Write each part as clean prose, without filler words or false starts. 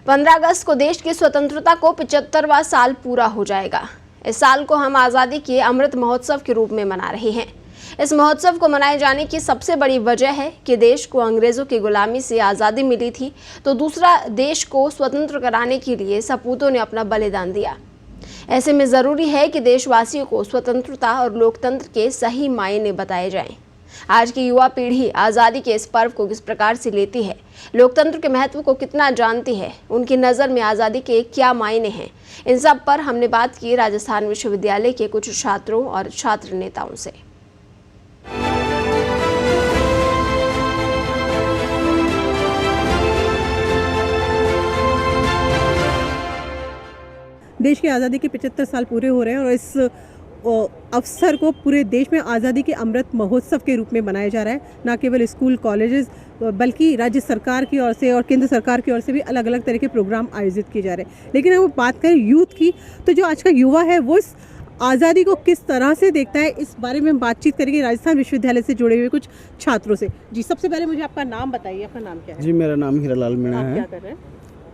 15 अगस्त को देश की स्वतंत्रता को 75वां साल पूरा हो जाएगा। इस साल को हम आज़ादी के अमृत महोत्सव के रूप में मना रहे हैं। इस महोत्सव को मनाए जाने की सबसे बड़ी वजह है कि देश को अंग्रेजों की गुलामी से आज़ादी मिली थी, तो दूसरा, देश को स्वतंत्र कराने के लिए सपूतों ने अपना बलिदान दिया। ऐसे में ज़रूरी है कि देशवासियों को स्वतंत्रता और लोकतंत्र के सही मायने बताए जाएं। आज की युवा पीढ़ी आज़ादी के इस पर्व को किस प्रकार से लेती है, लोकतंत्र के महत्व को कितना जानती है, उनकी नज़र में आज़ादी के क्या मायने हैं, इन सब पर हमने बात की राजस्थान विश्वविद्यालय के कुछ छात्रों और छात्र नेताओं से। देश की आज़ादी के 75 साल पूरे हो रहे हैं और इस अवसर को पूरे देश में आज़ादी के अमृत महोत्सव के रूप में मनाया जा रहा है। न केवल स्कूल कॉलेजेस बल्कि राज्य सरकार की ओर से और केंद्र सरकार की ओर से भी अलग अलग तरह के प्रोग्राम आयोजित किए जा रहे हैं। लेकिन अगर बात करें यूथ की, तो जो आज का युवा है वो इस आज़ादी को किस तरह से देखता है, इस बारे में हम बातचीत करेंगे राजस्थान विश्वविद्यालय से जुड़े हुए कुछ छात्रों से। जी, सबसे पहले मुझे आपका नाम बताइए। आपका नाम क्या है? जी, मेरा नाम हीरालाल मीणा है। क्या कर रहे हैं?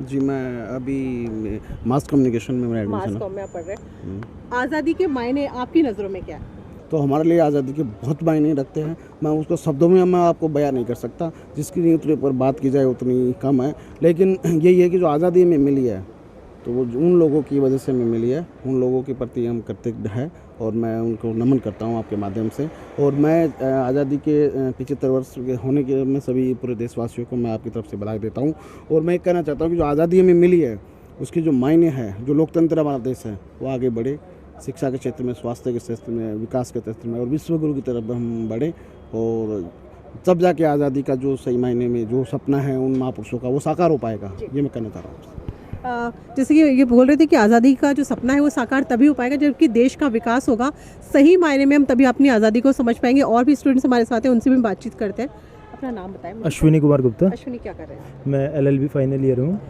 जी, मैं अभी मास कम्युनिकेशन में मेरा एडमिशन है। मास कॉम में आप पढ़ रहे हैं। आज़ादी के मायने आपकी नज़रों में क्या है? तो हमारे लिए आज़ादी के बहुत मायने रखते हैं। मैं उसको शब्दों में मैं आपको बयान नहीं कर सकता, जिसकी उतने पर बात की जाए उतनी कम है। लेकिन यही है कि जो आज़ादी में मिली है तो वो उन लोगों की वजह से हमें मिली है, उन लोगों के प्रति हम कृतज्ञ हैं और मैं उनको नमन करता हूं आपके माध्यम से। और मैं आज़ादी के 75 वर्ष के होने के मैं सभी पूरे देशवासियों को मैं आपकी तरफ से बधाई देता हूं। और मैं कहना चाहता हूं कि जो आज़ादी हमें मिली है उसके जो मायने हैं, जो लोकतंत्र हमारा देश है वो आगे बढ़े, शिक्षा के क्षेत्र में, स्वास्थ्य के क्षेत्र में, विकास के क्षेत्र में और विश्व गुरु की तरफ हम बढ़े। और तब जाके आज़ादी का जो सही मायने में जो सपना है उन महापुरुषों का वो साकार हो पाएगा, ये मैं कहना चाह रहा हूँ। जैसे कि ये बोल रहे थे कि आज़ादी का जो सपना है वो साकार तभी हो पाएगा जबकि देश का विकास होगा। सही मायने में हम तभी अपनी आज़ादी को समझ पाएंगे। और भी स्टूडेंट्स हमारे साथ हैं, उनसे भी बातचीत करते हैं। अपना नाम बताएं। अश्विनी कुमार गुप्ता। अश्विनी, क्या कर रहे हैं? मैं LLB फाइनल ईयर हूँ।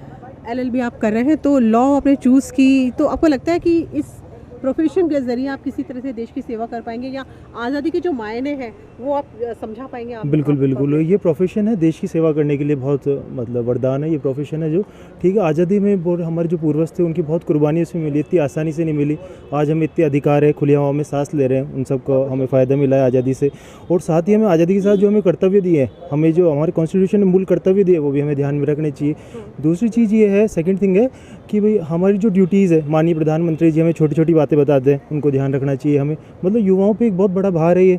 LLB आप कर रहे हैं, तो लॉ आपने चूज़ की, तो आपको लगता है कि इस प्रोफेशन के ज़रिए आप किसी तरह से देश की सेवा कर पाएंगे या आज़ादी के जो मायने हैं वो आप समझा पाएंगे? आप बिल्कुल ये प्रोफेशन है देश की सेवा करने के लिए बहुत मतलब वरदान है। ये प्रोफेशन है जो ठीक है, आज़ादी में हमारे जो पूर्वज थे उनकी बहुत कुर्बानी इसमें मिली, इतनी आसानी से नहीं मिली। आज हम इतने अधिकार है, खुली हवा में सांस ले रहे हैं, उन सब को हमें फ़ायदा मिला है आज़ादी से। और साथ ही हमें आज़ादी के साथ जो हमें कर्तव्य दिए हैं, हमें जो हमारे कॉन्स्टिट्यूशन ने मूल कर्तव्य दिए वो भी हमें ध्यान में रखने चाहिए। दूसरी चीज़ ये है, सेकेंड थिंग है कि भाई हमारी जो ड्यूटीज़ है, माननीय प्रधानमंत्री जी हमें छोटी छोटी बातें बताते हैं, उनको ध्यान रखना चाहिए हमें। मतलब युवाओं पे एक बहुत बड़ा भार है ये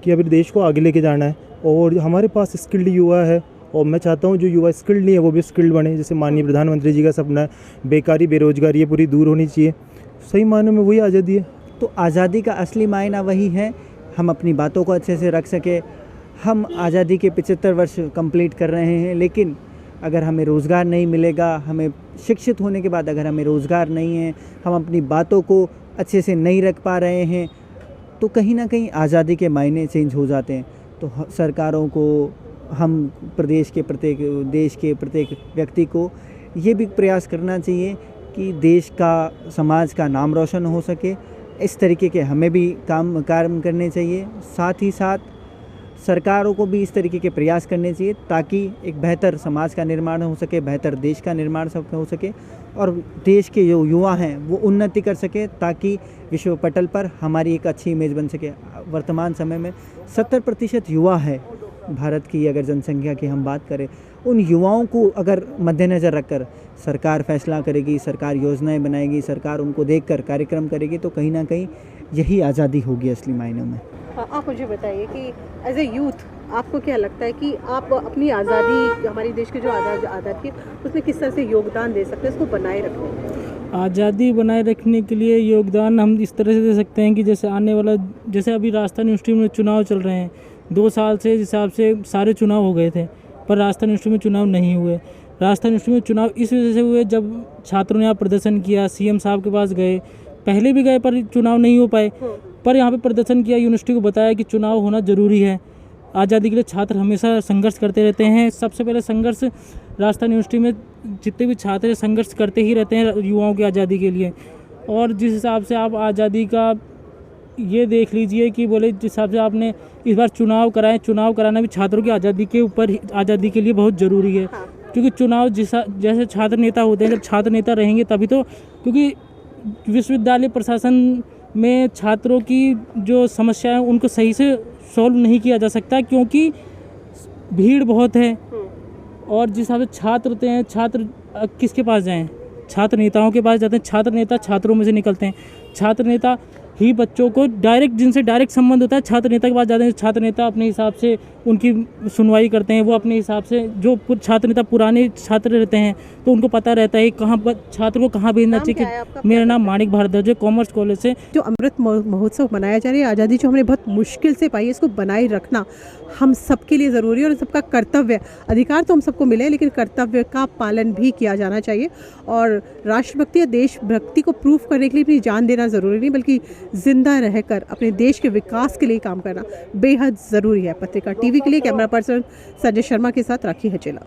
कि अभी देश को आगे लेके जाना है और हमारे पास स्किल्ड युवा है और मैं चाहता हूँ जो युवा स्किल्ड नहीं है वो भी स्किल्ड बने। जैसे माननीय प्रधानमंत्री जी का सपना है, बेकारी बेरोजगारी ये पूरी दूर होनी चाहिए। सही मायने में वही आज़ादी है। तो आज़ादी का असली मायना वही है, हम अपनी बातों को अच्छे से रख सके। हम आज़ादी के 75 वर्ष कंप्लीट कर रहे हैं, लेकिन अगर हमें रोज़गार नहीं मिलेगा, हमें शिक्षित होने के बाद अगर हमें रोज़गार नहीं है, हम अपनी बातों को अच्छे से नहीं रख पा रहे हैं, तो कहीं ना कहीं आज़ादी के मायने चेंज हो जाते हैं। तो सरकारों को, हम देश के प्रत्येक व्यक्ति को ये भी प्रयास करना चाहिए कि देश का, समाज का नाम रोशन हो सके। इस तरीके के हमें भी काम करने चाहिए। साथ ही साथ सरकारों को भी इस तरीके के प्रयास करने चाहिए ताकि एक बेहतर समाज का निर्माण हो सके, बेहतर देश का निर्माण हो सके और देश के जो युवा हैं वो उन्नति कर सके ताकि विश्व पटल पर हमारी एक अच्छी इमेज बन सके। वर्तमान समय में 70% युवा है भारत की, अगर जनसंख्या की हम बात करें, उन युवाओं को अगर मद्देनज़र रखकर सरकार फैसला करेगी, सरकार योजनाएं बनाएगी, सरकार उनको देखकर कार्यक्रम करेगी, तो कहीं ना कहीं यही आज़ादी होगी असली मायनों में। आप मुझे बताइए कि एज ए यूथ आपको क्या लगता है कि आप अपनी आज़ादी, हमारी देश की जो आज़ादी है उसमें किस तरह से योगदान दे सकते हैं, इसको बनाए रखने में? आज़ादी बनाए रखने के लिए योगदान हम इस तरह से दे सकते हैं कि जैसे आने वाला, जैसे अभी राजस्थान यूनिवर्सिटी में चुनाव चल रहे हैं, 2 साल से हिसाब से सारे चुनाव हो गए थे पर राजस्थान यूनिवर्सिटी में चुनाव नहीं हुए। राजस्थान यूनिवर्सिटी में चुनाव इस वजह से हुए जब छात्रों ने यहाँ प्रदर्शन किया, CM साहब के पास गए, पहले भी गए पर चुनाव नहीं हो पाए, पर यहाँ पे प्रदर्शन किया, यूनिवर्सिटी को बताया कि चुनाव होना ज़रूरी है। आज़ादी के लिए छात्र हमेशा संघर्ष करते रहते हैं। सबसे पहले संघर्ष राजस्थान यूनिवर्सिटी में जितने भी छात्र संघर्ष करते ही रहते हैं युवाओं की आज़ादी के लिए। और जिस हिसाब से आप आज़ादी का ये देख लीजिए कि बोले जिस हिसाब से आपने इस बार चुनाव कराए, चुनाव कराना भी छात्रों की आज़ादी के ऊपर, आज़ादी के लिए बहुत ज़रूरी है क्योंकि चुनाव जैसे छात्र नेता होते हैं, जब छात्र नेता रहेंगे तभी तो, क्योंकि विश्वविद्यालय प्रशासन में छात्रों की जो समस्या है उनको सही से सॉल्व नहीं किया जा सकता, क्योंकि भीड़ बहुत है। और जिस हिसाब से छात्र होते हैं, छात्र किसके पास जाएं? छात्र नेताओं के पास जाते हैं। छात्र नेता छात्रों में से निकलते हैं। छात्र नेता ही बच्चों को जिनसे डायरेक्ट संबंध होता है, छात्र नेता के पास जाते हैं। छात्र नेता अपने हिसाब से उनकी सुनवाई करते हैं। वो अपने हिसाब से, जो छात्र नेता पुराने छात्र रहते हैं तो उनको पता रहता है कहाँ पर छात्र को कहाँ भेजना चाहिए। मेरा नाम माणिक भारद्वाज है, कॉमर्स कॉलेज से। जो अमृत महोत्सव मनाया जा रहा है, आज़ादी जो हमने बहुत मुश्किल से पाई है, इसको बनाए रखना हम सबके लिए ज़रूरी है और सबका कर्तव्य। अधिकार तो हम सबको मिले हैं, लेकिन कर्तव्य का पालन भी किया जाना चाहिए। और राष्ट्रभक्ति या देशभक्ति को प्रूफ करने के लिए अपनी जान देना ज़रूरी नहीं, बल्कि ज़िंदा रहकर अपने देश के विकास के लिए काम करना बेहद ज़रूरी है। पत्रिका टीवी के लिए कैमरा पर्सन संजय शर्मा के साथ राखी हचेला।